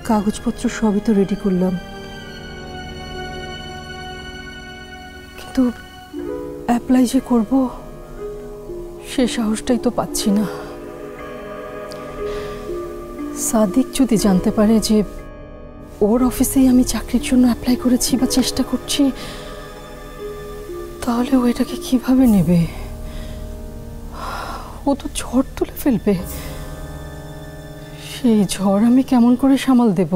কাগজপত্র সবই তো রেডি করলাম, কিন্তু অ্যাপ্লাই যে করব সে সাহসটাই তো পাচ্ছি না। সাদিক যদি জানতে পারে যে ওর অফিসেই আমি চাকরির জন্য অ্যাপ্লাই করেছি বা চেষ্টা করছি, তাহলে ও এটাকে কিভাবে নেবে? ও তো ঝড় তুলে ফেলবে। সেই ঝড় আমি কেমন করে সামাল দেব?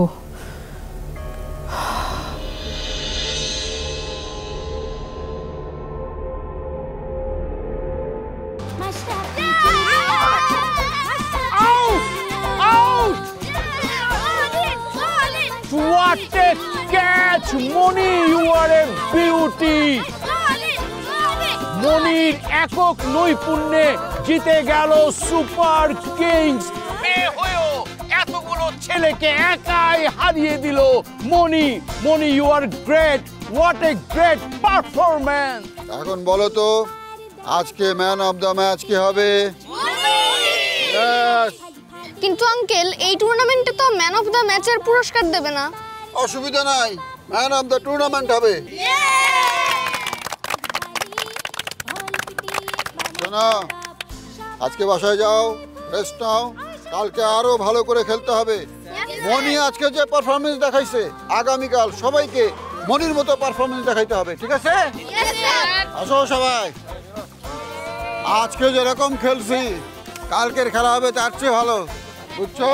What a catch, Moni! You are a beauty. মনির একক নৈপুণ্যে জিতে গেল সুপার কিংস। মেয়ে হয়েও এতগুলো ছেলেকে একাই হারিয়ে দিল Moni. Moni, you are great. What a great performance. এখন বলো তো আজকে ম্যান অফ দ্য ম্যাচ কি হবে? কিন্তু আঙ্কেল, এই টুর্নামেন্টে তো ম্যান অফ দ্য ম্যাচের পুরস্কার দেবে না। অসুবিধা নাই, ম্যান অফ দ্য টুর্নামেন্ট হবে। শোনো, আজকে বাসায় যাও, রেস্ট নাও, কালকে আরো ভালো করে খেলতে হবে। মনি আজকে যে পারফরমেন্স দেখাইছে, আগামীকাল সবাইকে মনির মতো পারফরমেন্স দেখাইতে হবে, ঠিক আছে? আসো সবাই, আজকে যেরকম খেলছি কালকের খেলা হবে তার চেয়ে ভালো, বুঝছো?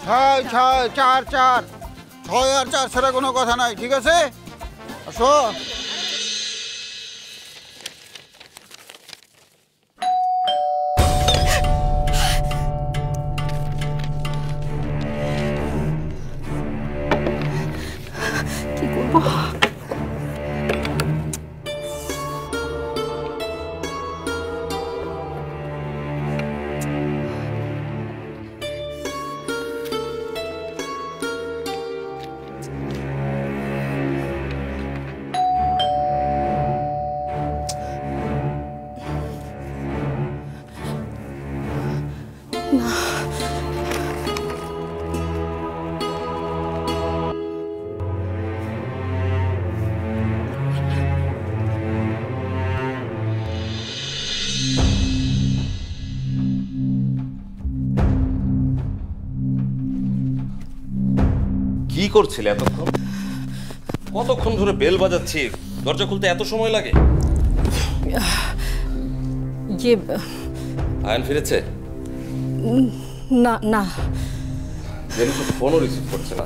6-6-4-4, 6 আর 4 ছাড়া কোনো কথা নাই, ঠিক আছে? আসো। কি করবো? কি করছিলে এতক্ষণ? কতক্ষণ ধরে বেল বাজাচ্ছি, দরজা খুলতে এত সময় লাগে? আয়ন ফিরেছে? না না, ফোনও রিসিভ করছে না।